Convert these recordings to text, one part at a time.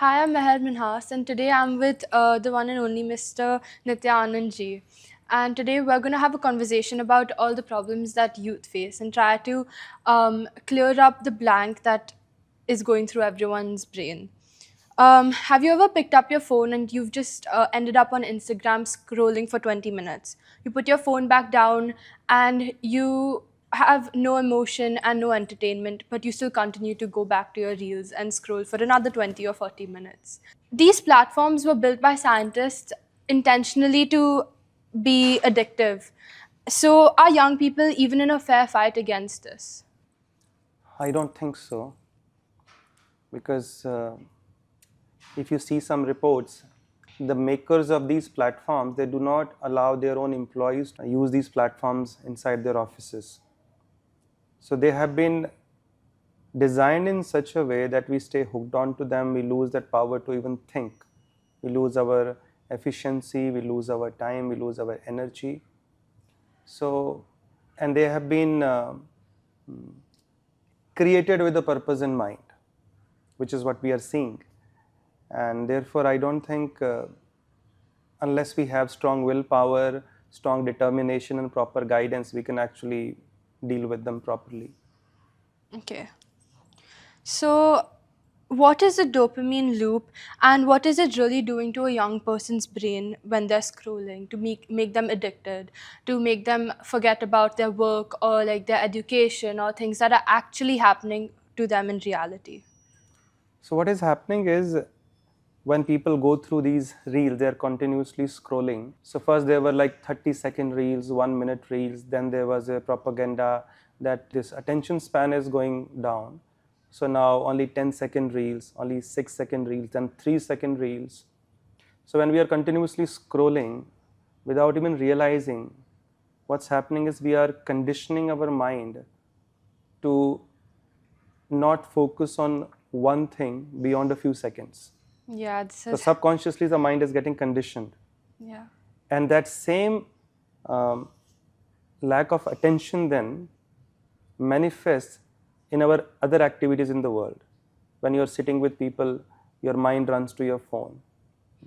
Hi, I'm Mehar Minhas, and today I'm with the one and only Mr. Nityanand ji. And today we're going to have a conversation about all the problems that youth face and try to clear up the blank that is going through everyone's brain. Have you ever picked up your phone and you've just ended up on Instagram scrolling for 20 minutes? You put your phone back down and you have no emotion and no entertainment, but you still continue to go back to your reels and scroll for another 20 or 40 minutes. These platforms were built by scientists intentionally to be addictive. So, are young people even in a fair fight against this? I don't think so, because if you see some reports, the makers of these platforms, they do not allow their own employees to use these platforms inside their offices. So they have been designed in such a way that we stay hooked on to them, we lose that power to even think. We lose our efficiency, we lose our time, we lose our energy. So, and they have been created with a purpose in mind, which is what we are seeing. And therefore, I don't think, unless we have strong willpower, strong determination, and proper guidance, we can actually deal with them properly. Okay. So, what is the dopamine loop and what is it really doing to a young person's brain when they're scrolling to make them addicted, to make them forget about their work or like their education or things that are actually happening to them in reality? So, what is happening is, when people go through these reels, they are continuously scrolling. So, first there were like 30-second reels, 1-minute reels, then there was a propaganda that this attention span is going down. So, now only 10-second reels, only 6-second reels, then 3-second reels. So, when we are continuously scrolling without even realizing, what's happening is we are conditioning our mind to not focus on one thing beyond a few seconds. Yeah, this So is, subconsciously the mind is getting conditioned, yeah. and that same um, lack of attention then manifests in our other activities in the world. When you're sitting with people, your mind runs to your phone.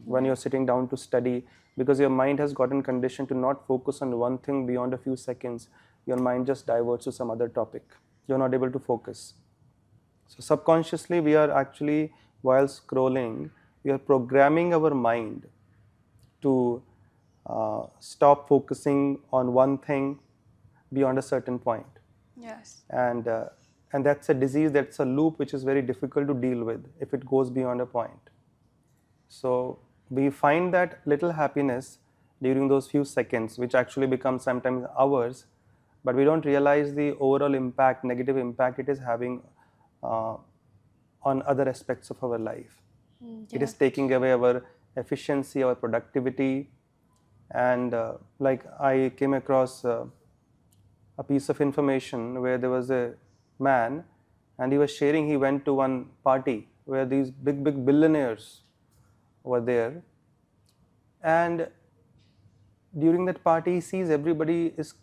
When you're sitting down to study, because your mind has gotten conditioned to not focus on one thing beyond a few seconds, your mind just diverts to some other topic. You're not able to focus. So subconsciously we are actually, while scrolling, we are programming our mind to stop focusing on one thing beyond a certain point. Yes. And that's a disease, that's a loop which is very difficult to deal with if it goes beyond a point. So we find that little happiness during those few seconds, which actually becomes sometimes hours, but we don't realize the overall impact, negative impact it is having uh, on other aspects of our life. It is Yes. taking away our efficiency, our productivity. And like I came across a piece of information where there was a man, and he was sharing, he went to one party where these big billionaires were there, and during that party he sees everybody is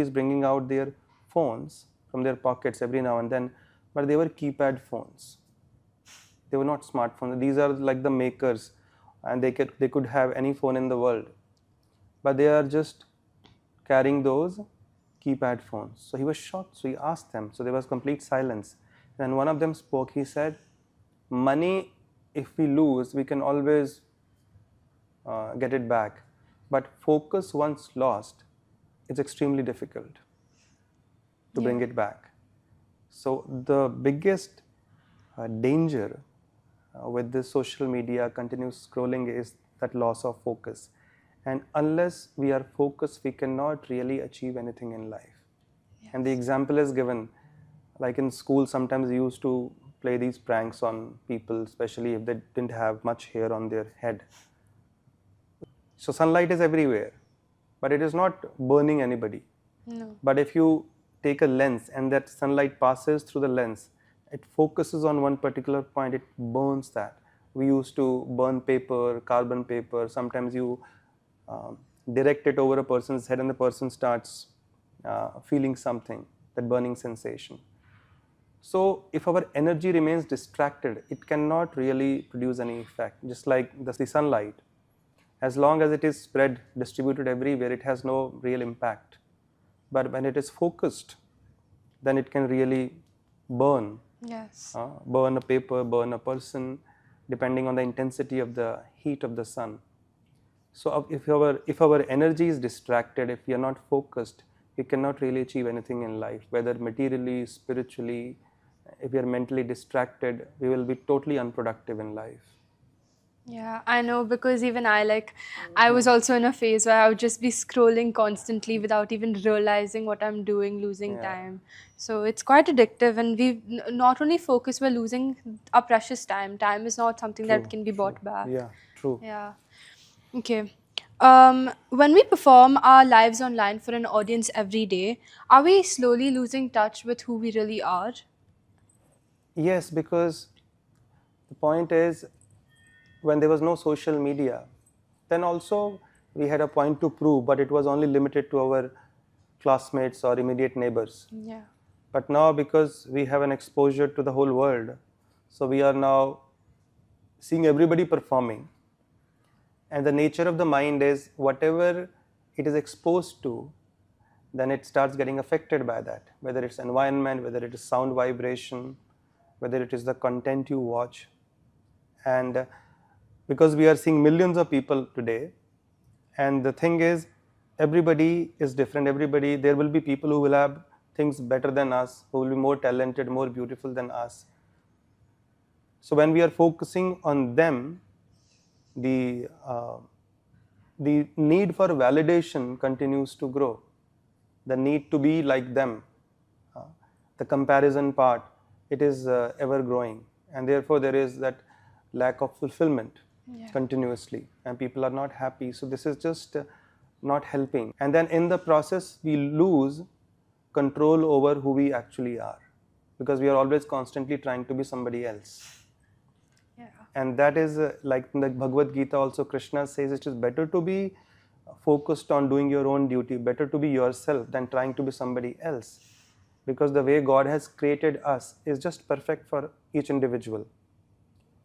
bringing out their phones from their pockets every now and then, but they were keypad phones. They were not smartphones. These are like the makers, and they could have any phone in the world, but they are just carrying those keypad phones. So he was shocked. So he asked them. So there was complete silence. Then one of them spoke. He said, "Money, if we lose, we can always get it back. But focus once lost, it's extremely difficult to Yeah. bring it back." So the biggest danger with this social media continuous scrolling is that loss of focus. And unless we are focused, we cannot really achieve anything in life. And the Yes. example is given, like in school, sometimes we used to play these pranks on people, especially if they didn't have much hair on their head. So sunlight is everywhere, but it is not burning anybody. No. But if you take a lens and that sunlight passes through the lens, it focuses on one particular point, it burns that. We used to burn paper, carbon paper. Sometimes you um, direct it over a person's head and the person starts feeling something, that burning sensation. So if our energy remains distracted, it cannot really produce any effect. Just like the sunlight, as long as it is spread, distributed everywhere, it has no real impact. But when it is focused, then it can really burn, Yes. burn a paper, burn a person, depending on the intensity of the heat of the sun. So if our energy is distracted, if we are not focused, we cannot really achieve anything in life, whether materially, spiritually. If we are mentally distracted, we will be totally unproductive in life. Yeah, I know, because even I was also in a phase where I would just be scrolling constantly without even realizing what I'm doing, losing Yeah, time. So it's quite addictive, and not only focus, we're losing our precious time. Time is not something that true, can be true. bought back. Yeah, true. Yeah. Okay. When we perform our lives online for an audience every day, are we slowly losing touch with who we really are? Yes, because the point is, when there was no social media, then also we had a point to prove, but it was only limited to our classmates or immediate neighbors. Yeah. But now, because we have an exposure to the whole world, so we are now seeing everybody performing. And the nature of the mind is, whatever it is exposed to, then it starts getting affected by that, whether it's environment, whether it is sound vibration, whether it is the content you watch. And because we are seeing millions of people today, and the thing is, everybody is different. Everybody, there will be people who will have things better than us, who will be more talented, more beautiful than us. So when we are focusing on them, the uh, the need for validation continues to grow. The need to be like them, uh, the comparison part, it is ever growing, and therefore there is that lack of fulfillment Yeah. continuously, and people are not happy. So this is just not helping, and then in the process we lose control over who we actually are, because we are always constantly trying to be somebody else. Yeah. And that is like in the Bhagavad Gita also, Krishna says it is better to be focused on doing your own duty, better to be yourself than trying to be somebody else, because the way God has created us is just perfect for each individual,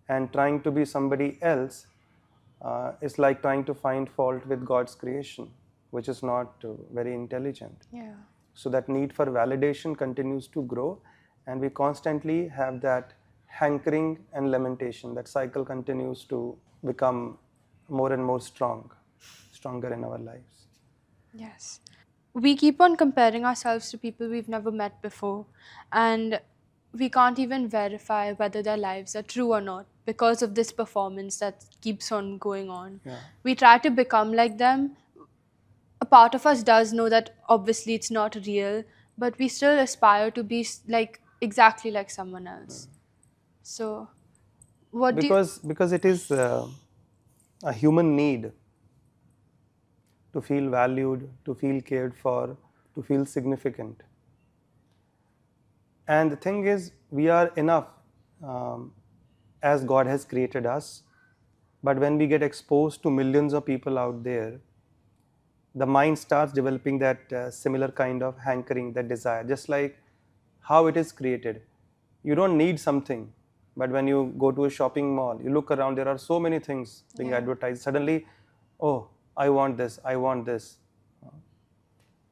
and trying to be somebody else is like trying to find fault with God's creation, which is not very intelligent. Yeah. So that need for validation continues to grow, and we constantly have that hankering and lamentation. That cycle continues to become more and more stronger in our lives. Yes. We keep on comparing ourselves to people we've never met before, and we can't even verify whether their lives are true or not because of this performance that keeps on going on. Yeah. We try to become like them. A part of us does know that obviously it's not real, but we still aspire to be like exactly like someone else. So, what do you? Because it is a human need to feel valued, to feel cared for, to feel significant. And the thing is, we are enough um, as God has created us. But when we get exposed to millions of people out there, the mind starts developing that similar kind of hankering, that desire, just like how it is created. You don't need something, but when you go to a shopping mall, you look around, there are so many things being Yeah. advertised. Suddenly, oh, I want this, I want this.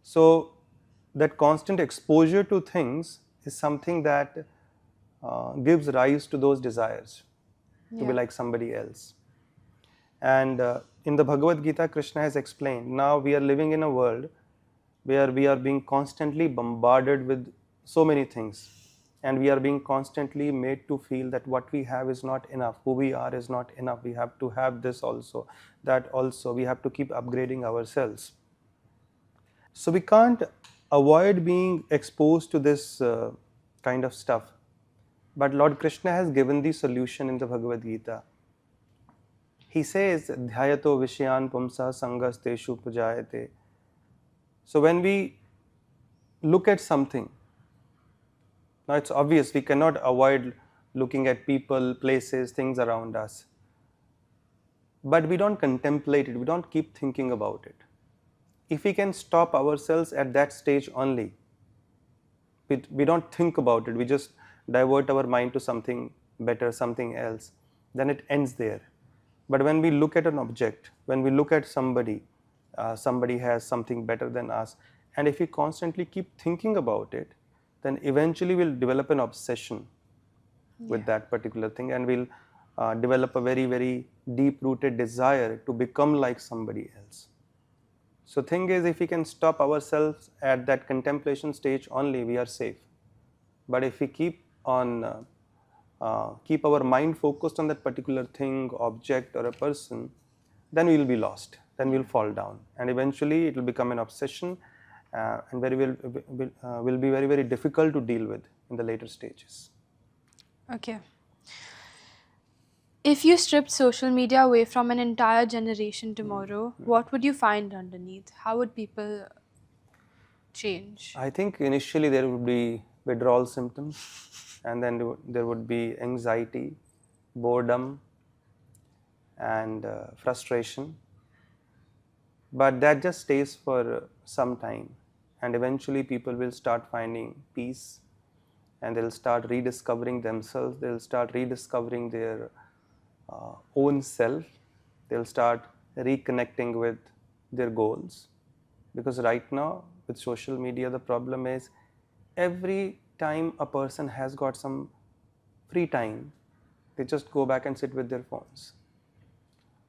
So, that constant exposure to things is something that gives rise to those desires to be Yeah. like somebody else. And in the Bhagavad Gita, Krishna has explained, now we are living in a world where we are being constantly bombarded with so many things, and we are being constantly made to feel that what we have is not enough, who we are is not enough, we have to have this also, that also, we have to keep upgrading ourselves. So we can't avoid being exposed to this kind of stuff. But Lord Krishna has given the solution in the Bhagavad Gita. He says, Dhyato Vishyan Pumsa Sangas Teshu Pujayate. So when we look at something, now it's obvious we cannot avoid looking at people, places, things around us. But we don't contemplate it, we don't keep thinking about it. If we can stop ourselves at that stage only, we don't think about it, we just divert our mind to something better, something else, then it ends there. But when we look at an object, when we look at somebody, somebody has something better than us, and if we constantly keep thinking about it, then eventually we'll develop an obsession with Yeah. that particular thing, and we'll develop a very, very deep rooted desire to become like somebody else. So thing is, if we can stop ourselves at that contemplation stage only, we are safe. But if we keep our mind focused on that particular thing, object, or a person, then we will be lost. Then we will fall down, and eventually it will become an obsession, and will be very, very difficult to deal with in the later stages. Okay. If you stripped social media away from an entire generation tomorrow, what would you find underneath? How would people change? I think initially there would be withdrawal symptoms, and then there would be anxiety, boredom, and frustration. But that just stays for some time, and eventually people will start finding peace, and they'll start rediscovering themselves, they'll start rediscovering their own self, they'll start reconnecting with their goals. Because right now with social media, the problem is every time a person has got some free time, they just go back and sit with their phones.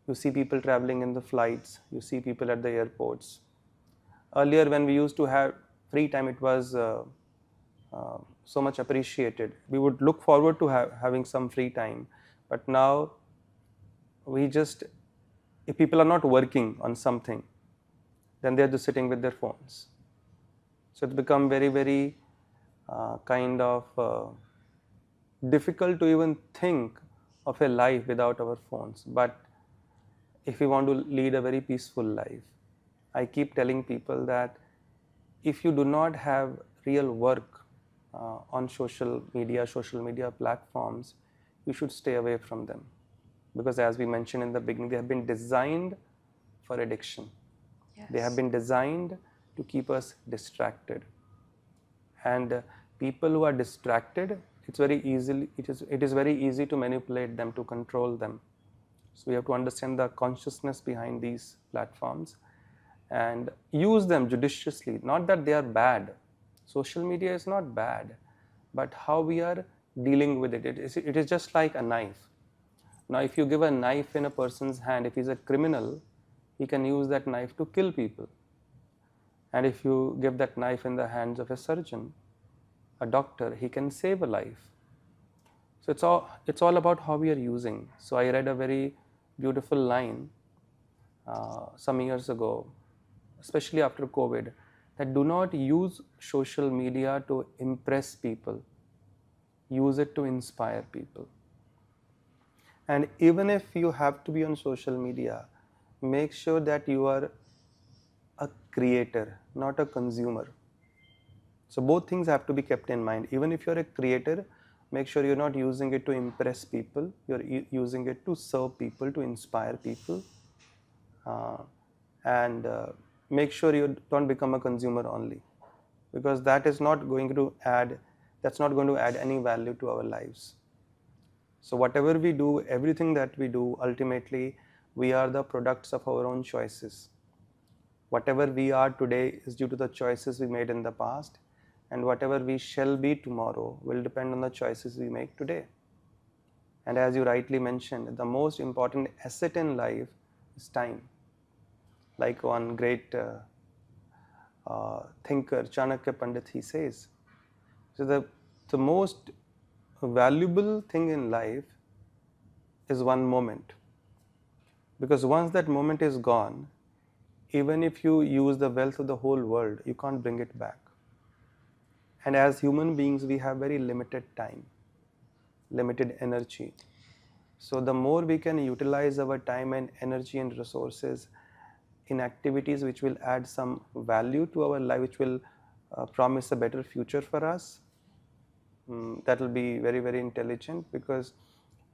You see people traveling in the flights, you see people at the airports. Earlier, when we used to have free time, it was so much appreciated. We would look forward to having some free time. But now, we just, if people are not working on something, then they're just sitting with their phones. So it's become very, very kind of difficult to even think of a life without our phones. But if we want to lead a very peaceful life, I keep telling people that if you do not have real work on social media platforms, you should stay away from them. Because as we mentioned in the beginning, they have been designed for addiction. They have Yes. been designed to keep us distracted. And people who are distracted, it is very easy to manipulate them, to control them. So we have to understand the consciousness behind these platforms and use them judiciously. Not that they are bad. Social media is not bad, but how we are dealing with it. It is just like a knife. Now, if you give a knife in a person's hand, if he's a criminal, he can use that knife to kill people. And if you give that knife in the hands of a surgeon, a doctor, he can save a life. So it's all about how we are using. So I read a very beautiful line some years ago, especially after COVID, that do not use social media to impress people, use it to inspire people. And even if you have to be on social media, make sure that you are a creator, not a consumer. So both things have to be kept in mind. Even if you're a creator, make sure you're not using it to impress people, you're using it to serve people, to inspire people. And make sure you don't become a consumer only, because that's not going to add any value to our lives. So whatever we do, everything that we do, ultimately we are the products of our own choices. Whatever we are today is due to the choices we made in the past, and whatever we shall be tomorrow will depend on the choices we make today. And as you rightly mentioned, the most important asset in life is time. Like one great thinker, Chanakya Pandit, he says, so the most valuable thing in life is one moment. Because once that moment is gone, even if you use the wealth of the whole world, you can't bring it back. And as human beings, we have very limited time, limited energy. So the more we can utilize our time and energy and resources in activities which will add some value to our life, which will promise a better future for us, that will be very, very intelligent. Because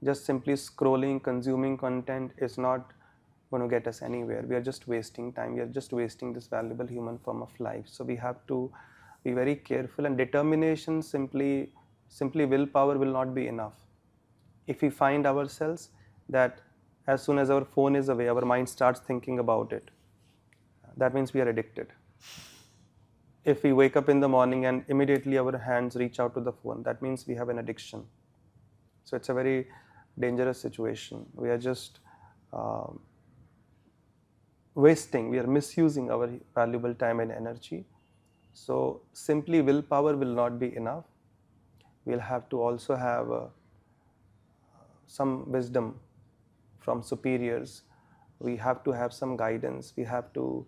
just simply scrolling, consuming content is not going to get us anywhere. We are just wasting time. We are just wasting this valuable human form of life. So we have to be very careful, and determination simply Simply willpower will not be enough. If we find ourselves that as soon as our phone is away, our mind starts thinking about it, that means we are addicted. If we wake up in the morning and immediately our hands reach out to the phone, that means we have an addiction. So it's a very dangerous situation. We are just wasting, we are misusing our valuable time and energy. So simply willpower will not be enough. We'll have to also have some wisdom from superiors. We have to have some guidance. We have to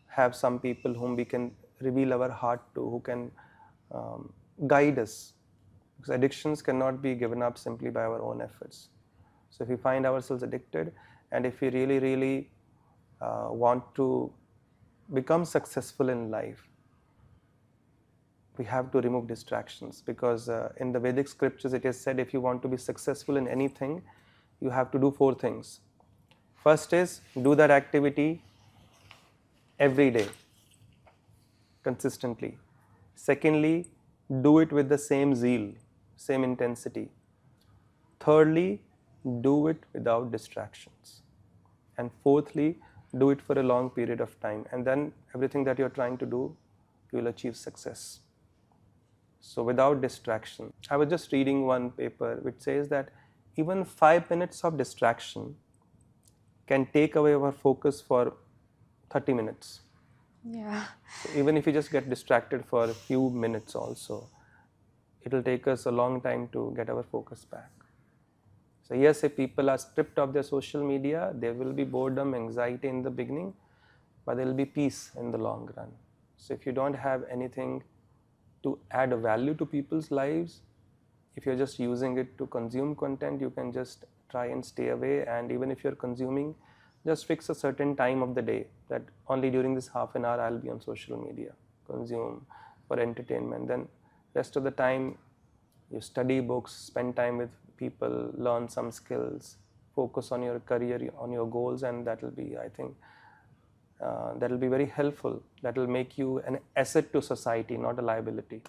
have some people whom we can reveal our heart to, who can guide us. Because addictions cannot be given up simply by our own efforts. So if we find ourselves addicted, and if we really, really want to become successful in life, we have to remove distractions, because in the Vedic scriptures it is said if you want to be successful in anything, you have to do 4 things. First is do that activity every day, consistently. Secondly, do it with the same zeal, same intensity. Thirdly, do it without distractions. And fourthly, do it for a long period of time. And then everything that you're trying to do, you will achieve success. So without distraction. I was just reading one paper which says that even 5 minutes of distraction can take away our focus for 30 minutes. Yeah. So even if you just get distracted for a few minutes also, it will take us a long time to get our focus back. So yes, if people are stripped of their social media, there will be boredom, anxiety in the beginning, but there will be peace in the long run. So if you don't have anything to add value to people's lives, if you're just using it to consume content, you can just try and stay away. And even if you're consuming, just fix a certain time of the day that only during this half an hour I'll be on social media, consume for entertainment. Then rest of the time you study books, spend time with people, learn some skills, focus on your career, on your goals, and that will be, I think, that will be very helpful. That will make you an asset to society, not a liability.